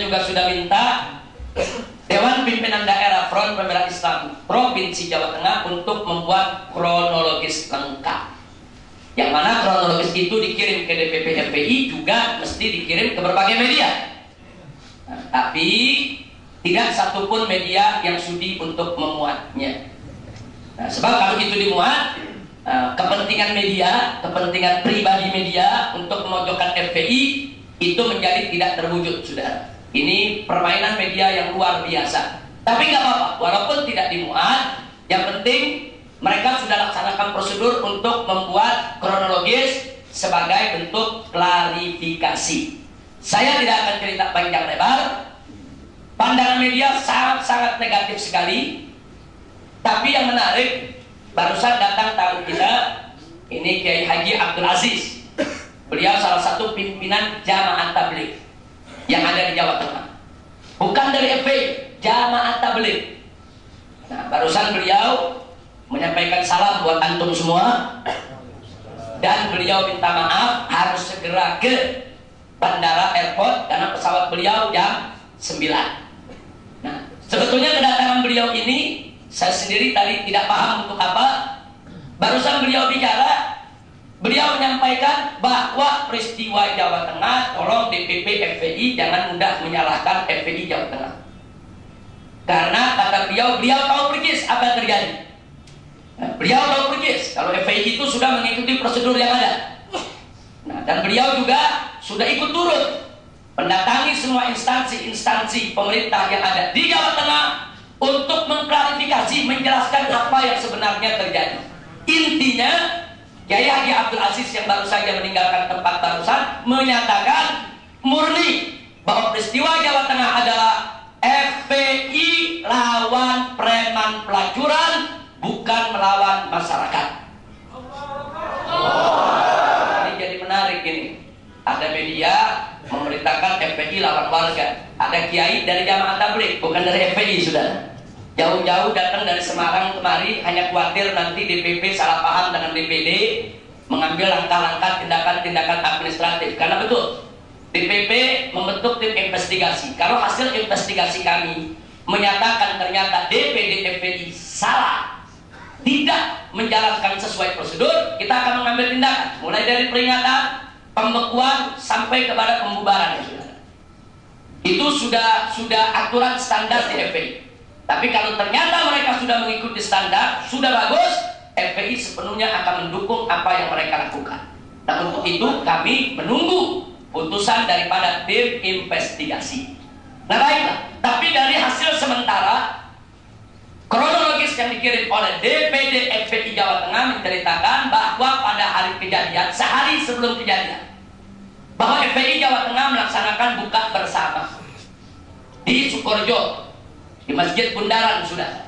juga sudah minta Dewan Pimpinan Daerah Front Pembela Islam Provinsi Jawa Tengah untuk membuat kronologis lengkap, yang mana kronologis itu dikirim ke DPP FPI, juga mesti dikirim ke berbagai media. Nah, tapi tidak satupun media yang sudi untuk memuatnya. Nah, sebab kalau itu dimuat, kepentingan media, kepentingan pribadi media untuk memojokkan FPI itu menjadi tidak terwujud, saudara. Ini permainan media yang luar biasa. Tapi nggak apa-apa, walaupun tidak dimuat, yang penting mereka sudah laksanakan prosedur untuk membuat kronologis sebagai bentuk klarifikasi. Saya tidak akan cerita panjang lebar. Pandangan media sangat-sangat negatif sekali. Tapi yang menarik, barusan datang tamu kita, ini Kiai Haji Abdul Aziz. Beliau salah satu pimpinan Jamaah Tabligh yang ada di Jawa Tengah. Bukan dari FPI, Jamaah Tabligh. Nah, barusan beliau menyampaikan salam buat antum semua, dan beliau minta maaf harus segera ke bandara airport karena pesawat beliau jam 9. Nah, sebetulnya kedatangan beliau ini saya sendiri tadi tidak paham untuk apa. Barusan beliau bicara, beliau menyampaikan bahwa peristiwa Jawa Tengah, tolong DPP FPI jangan mudah menyalahkan FPI Jawa Tengah. Karena kata beliau tahu persis apa yang terjadi. Nah, beliau tahu persis kalau FPI itu sudah mengikuti prosedur yang ada. Nah, dan beliau juga sudah ikut turut mendatangi semua instansi pemerintah yang ada di Jawa Tengah untuk mengklarifikasi, menjelaskan apa yang sebenarnya terjadi. Intinya, Kiai Haji Abdul Aziz yang baru saja meninggalkan tempat barusan menyatakan murni bahwa peristiwa Jawa Tengah adalah FPI lawan preman pelacuran, bukan melawan masyarakat. Ini jadi menarik ini. Ada media memberitakan FPI lawan warga. Ada kiai dari Jamaah Tabligh, bukan dari FPI, saudara. Jauh-jauh datang dari Semarang kemari hanya khawatir nanti DPP salah paham dengan DPD, mengambil langkah-langkah tindakan-tindakan administratif. Karena betul, DPP membentuk tim investigasi. Kalau hasil investigasi kami menyatakan ternyata DPD FPI salah, tidak menjalankan sesuai prosedur, kita akan mengambil tindakan, mulai dari peringatan, pembekuan, sampai kepada pembubaran. Itu sudah aturan standar di FPI. Tapi kalau ternyata mereka sudah mengikuti standar, sudah bagus, FPI sepenuhnya akan mendukung apa yang mereka lakukan. Nah, untuk itu kami menunggu putusan daripada tim investigasi. Nah, baiklah. Tapi dari hasil sementara, kronologis yang dikirim oleh DPD FPI Jawa Tengah menceritakan bahwa pada hari kejadian, sehari sebelum kejadian, bahwa FPI Jawa Tengah melaksanakan buka bersama di Sukorejo, di Masjid Bundaran, sudah.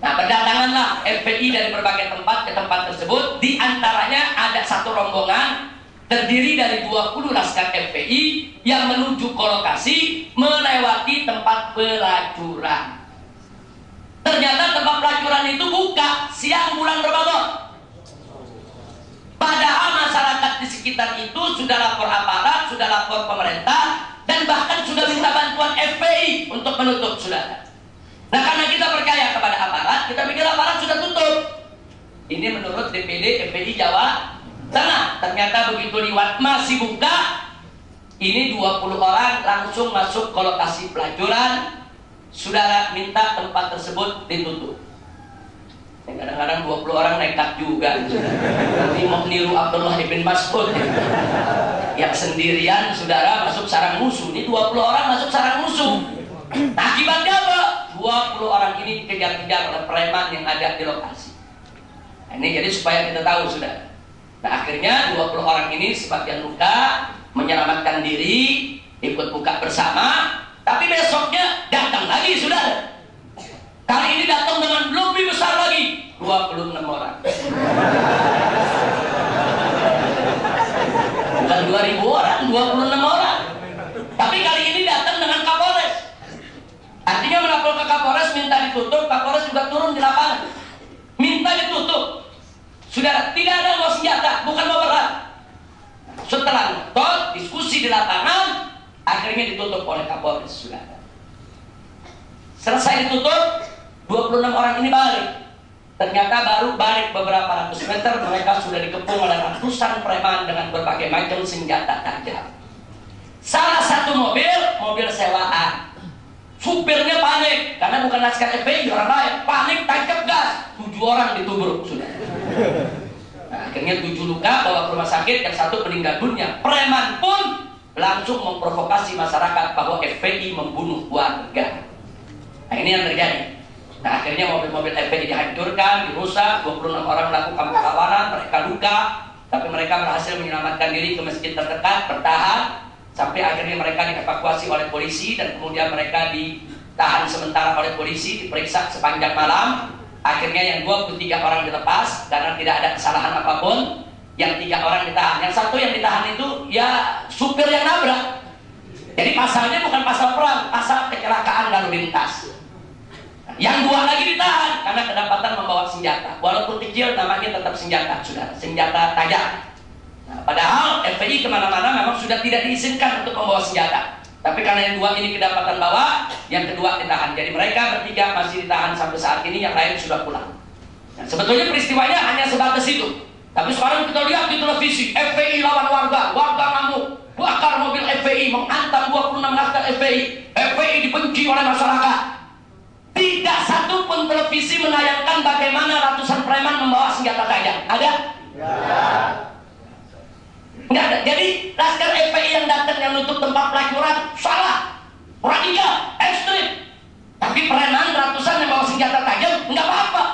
Nah, berdatanganlah FPI dari berbagai tempat ke tempat tersebut. Di antaranya ada satu rombongan terdiri dari 20 laskar FPI yang menuju ke lokasi melewati tempat pelacuran. Ternyata tempat pelacuran itu buka siang bulan Ramadan. Padahal masyarakat di sekitar itu sudah lapor aparat, sudah lapor pemerintah, dan bahkan sudah minta bantuan FPI untuk menutup, saudara. Nah, karena kita percaya kepada aparat, kita pikir aparat sudah tutup. Ini menurut DPD FPI Jawa Tengah. Ternyata begitu liwat masih buka. Ini 20 orang langsung masuk ke lokasi pelacuran. Saudara minta tempat tersebut ditutup. Kadang-kadang 20 orang nekat juga. Nanti mau niru Abdullah ibn Mas'ud yang sendirian, saudara, masuk sarang musuh. Ini 20 orang masuk sarang musuh. Nah, akibatnya apa? 20 orang ini dikejar-kejar oleh preman yang ada di lokasi. Nah, ini jadi supaya kita tahu, saudara. Nah, akhirnya 20 orang ini sebagian luka, menyelamatkan diri, ikut buka bersama. Tapi besoknya datang lagi, saudara. Kali ini datang dengan lebih besar lagi, 26 orang. Bukan 2000 orang, 26 orang. Tapi kali ini datang dengan Kapolres. Artinya melapor ke Kapolres minta ditutup, Kapolres juga turun di lapangan. Minta ditutup. Sudah tidak ada bawa senjata, bukan bawa berat. Setelah nonton, diskusi di lapangan, Akhirnya ditutup oleh Kapolres, saudara. Selesai ditutup, 26 orang ini balik. Ternyata baru balik beberapa ratus meter, mereka sudah dikepung oleh ratusan preman dengan berbagai macam senjata tajam. Salah satu mobil sewaan. Supirnya panik, karena bukan laskar FPI, orang lain. Panik, tancap gas. 7 orang ditubruk, sudah. Nah, akhirnya 7 luka, bawa ke rumah sakit, yang 1 meninggal dunia. Preman pun langsung memprovokasi masyarakat bahwa FPI membunuh warga. Nah, ini yang terjadi. Nah, akhirnya mobil-mobil FPI dihancurkan, dirusak, 26 orang melakukan perlawanan, mereka luka, tapi mereka berhasil menyelamatkan diri ke masjid terdekat, bertahan, sampai akhirnya mereka dievakuasi oleh polisi, dan kemudian mereka ditahan sementara oleh polisi, diperiksa sepanjang malam. Akhirnya yang 23 orang dilepas, karena tidak ada kesalahan apapun. Yang 3 orang ditahan, yang 1 yang ditahan itu ya supir yang nabrak. Jadi pasalnya bukan pasal perang, pasal kecelakaan lalu lintas. Yang 2 lagi ditahan karena kedapatan membawa senjata. Walaupun kecil, namanya tetap senjata, saudara. Senjata tajam. Nah, padahal FPI kemana-mana memang sudah tidak diizinkan untuk membawa senjata. Tapi karena yang 2 ini kedapatan bawa, yang kedua ditahan. Jadi mereka bertiga masih ditahan sampai saat ini, yang lain sudah pulang. Nah, sebetulnya peristiwanya hanya sebatas itu. Tapi sekarang kita lihat di televisi, FPI lawan warga, warga ngamuk, bakar mobil FPI, menghantam 26 laskar FPI. FPI dibenci oleh masyarakat. Tidak satu pun televisi menayangkan bagaimana ratusan preman membawa senjata tajam. Ada? Nggak ada. Jadi laskar FPI yang datang yang nutup tempat pelacuran salah, radikal, ekstrim. Tapi preman ratusan yang bawa senjata tajam nggak apa-apa.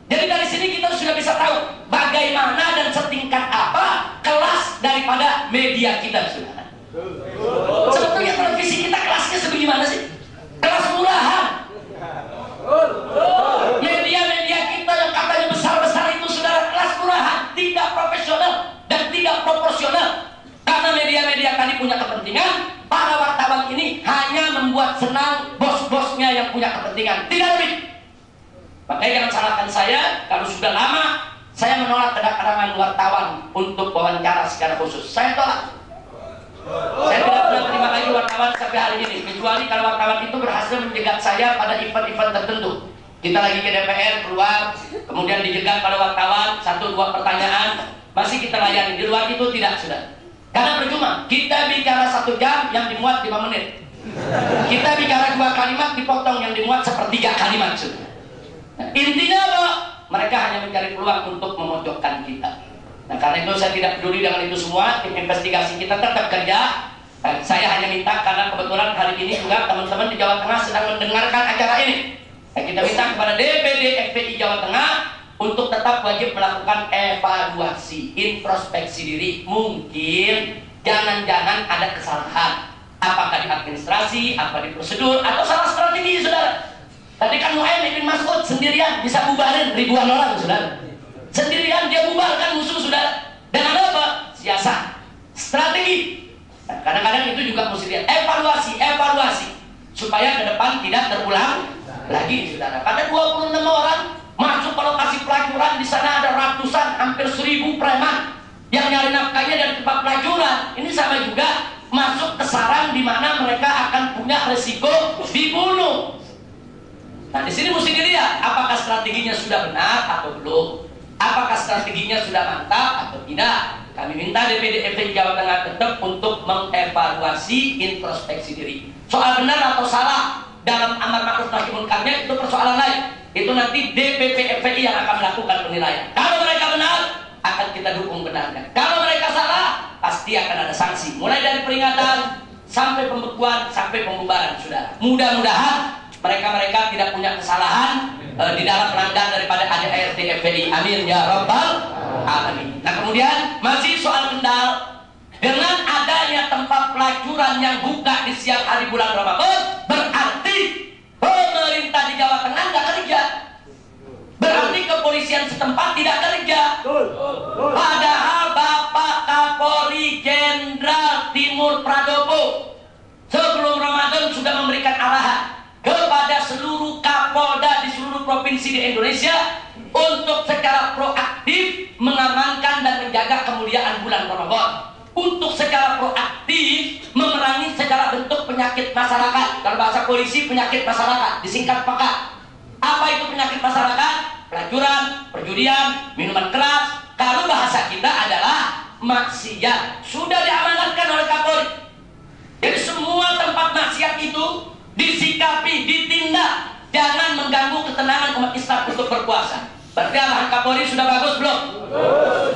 Jadi dari sini kita sudah bisa tahu bagaimana dan setingkat apa kelas daripada media kita, saudara. Sebetulnya televisi kita kelasnya sebagaimana sih? Kelas murahan. Media-media kita yang katanya besar-besar itu, saudara, kelas murahan, tidak profesional dan tidak proporsional. Karena media-media tadi punya kepentingan, para wartawan ini hanya membuat senang bos-bosnya yang punya kepentingan, tidak lebih. Makanya jangan salahkan saya kalau sudah lama saya menolak kedatangan wartawan untuk wawancara secara khusus. Saya tolak. Saya tidak pernah terima lagi wartawan sampai hari ini, kecuali kalau wartawan itu berhasil menjegat saya pada event-event tertentu. Kita lagi ke DPR, keluar, kemudian dijegat pada wartawan, 1-2 pertanyaan, masih kita layani. Di luar itu tidak, sudah. Karena percuma, kita bicara 1 jam yang dimuat 5 menit. Kita bicara 2 kalimat dipotong yang dimuat 1/3 kalimat, sudah. Nah, intinya apa? Mereka hanya mencari peluang untuk memojokkan kita. Nah, karena itu saya tidak peduli dengan itu semua. Tim investigasi kita tetap kerja. Saya hanya minta, karena kebetulan hari ini juga teman-teman di Jawa Tengah sedang mendengarkan acara ini. Kita minta kepada DPD FPI Jawa Tengah untuk tetap wajib melakukan evaluasi, introspeksi diri. Mungkin jangan-jangan ada kesalahan, apakah di administrasi, apa di prosedur, atau salah strategi, saudara. Tadi kan Muhammad bin Mas'ud sendirian bisa bubarin ribuan orang, saudara. Sendirian dia bubarkan musuh, saudara. Dengan apa? Siasat, strategi. Nah, kadang-kadang itu juga mesti lihat evaluasi supaya ke depan tidak terulang lagi, saudara. Pada 26 orang masuk ke lokasi pelacuran, di sana ada ratusan, hampir 1000 preman yang nyari nafkahnya dari tempat pelacuran. Ini sama juga masuk ke sarang di mana mereka akan punya resiko dibunuh. Nah, di sini mesti dilihat apakah strateginya sudah benar atau belum. Apakah strateginya sudah mantap atau tidak. Kami minta DPD FPI Jawa Tengah tetap untuk mengevaluasi, introspeksi diri. Soal benar atau salah dalam amar ma'ruf nahi munkarnya itu persoalan lain. Itu nanti DPP FPI yang akan melakukan penilaian. Kalau mereka benar, akan kita dukung benarnya. Kalau mereka salah, pasti akan ada sanksi. Mulai dari peringatan sampai pembekuan sampai pembubaran, saudara. Mudah-mudahan mereka tidak punya kesalahan di dalam pelanggan daripada ADART FPI. Amin ya rabbal alamin. Nah, kemudian masih soal Kendal. Dengan adanya tempat pelacuran yang buka di siang hari bulan Ramadan, berarti pemerintah di Jawa Tengah nggak kerja. Berarti kepolisian setempat tidak kerja. Padahal Bapak Kapolri Jenderal Timur Pradopo sebelum Ramadan sudah memberikan arahan kepada seluruh kapolda di seluruh provinsi di Indonesia untuk secara proaktif mengamankan dan menjaga kemuliaan bulan Ramadan, untuk secara proaktif memerangi segala bentuk penyakit masyarakat. Kalau bahasa polisi, penyakit masyarakat, disingkat PAKA. Apa itu penyakit masyarakat? Pelacuran, perjudian, minuman keras. Kalau bahasa kita adalah maksiat. Sudah diamanatkan oleh Kapolri. Jadi semua tempat maksiat itu disikapi, ditindak. Jangan mengganggu ketenangan umat Islam untuk berpuasa. Berarti arahan Kapolri sudah bagus belum?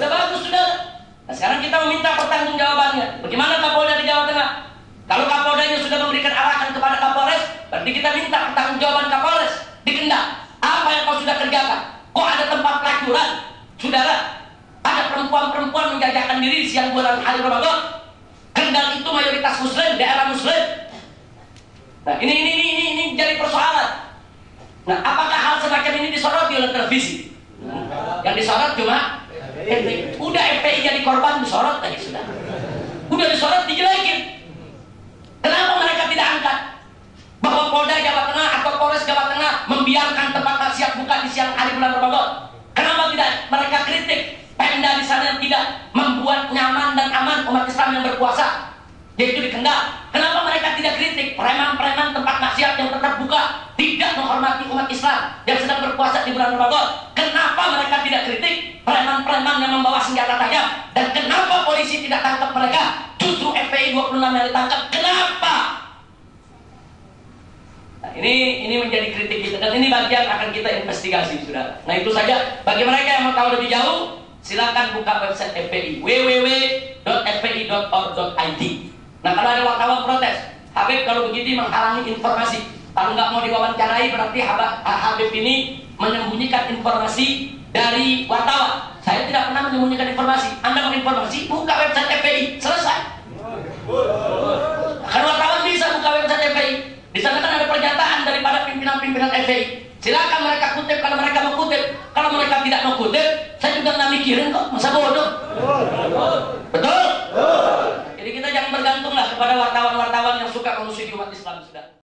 Sudah bagus, sudah. Nah, sekarang kita meminta pertanggungjawabannya. Bagaimana Kapolda di Jawa Tengah? Kalau Kapoldanya sudah memberikan arahan kepada Kapolres, berarti kita minta pertanggungjawaban Kapolres di Kendal. Apa yang kau sudah kerjakan? Kok ada tempat pelacuran? Saudara, ada perempuan-perempuan menjajakan diri siang bulan hari Ramadan. Kendal itu mayoritas Muslim, daerah Muslim. Nah, ini jadi persoalan. Nah, apakah hal semacam ini disoroti oleh televisi? Yang disorot cuma FPI. Udah FPI jadi korban disorot lagi sudah. Udah disorot dijelekin. Kenapa mereka tidak angkat bahwa Polda Jawa Tengah atau Polres Jawa Tengah membiarkan tempat maksiat buka di siang hari bulan Ramadan? Kenapa tidak mereka kritik Pemda di sana yang tidak membuat nyaman dan aman umat Islam yang berpuasa, yaitu di Kendal? Kenapa mereka tidak kritik preman-preman tempat maksiat yang tetap buka, tidak menghormati umat Islam yang sedang berpuasa di bulan Ramadan? Kenapa mereka tidak kritik preman-preman yang membawa senjata tajam? Dan kenapa polisi tidak tangkap mereka? Justru FPI 26 yang ditangkap. Kenapa? Nah, ini menjadi kritik kita, dan ini bagian akan kita investigasi, saudara. Nah, itu saja. Bagi mereka yang mau tahu lebih jauh, silakan buka website FPI, www.fpi.org.id. Nah, kalau ada wartawan protes, Habib kalau begitu menghalangi informasi. Kalau nggak mau diwawancarai, berarti Habib ini menyembunyikan informasi dari wartawan. Saya tidak pernah menyembunyikan informasi. Anda mau informasi, buka website FPI, selesai. Kan wartawan bisa buka website FPI. Di sana kan ada pernyataan daripada pimpinan-pimpinan FPI. Silakan mereka kutip kalau mereka mau kutip. Kalau mereka tidak mau kutip, saya juga nggak mikirin kok, masa bodoh. Betul? Jadi kita jangan bergantunglah kepada wartawan-wartawan yang suka memusuhi umat Islam, sudah.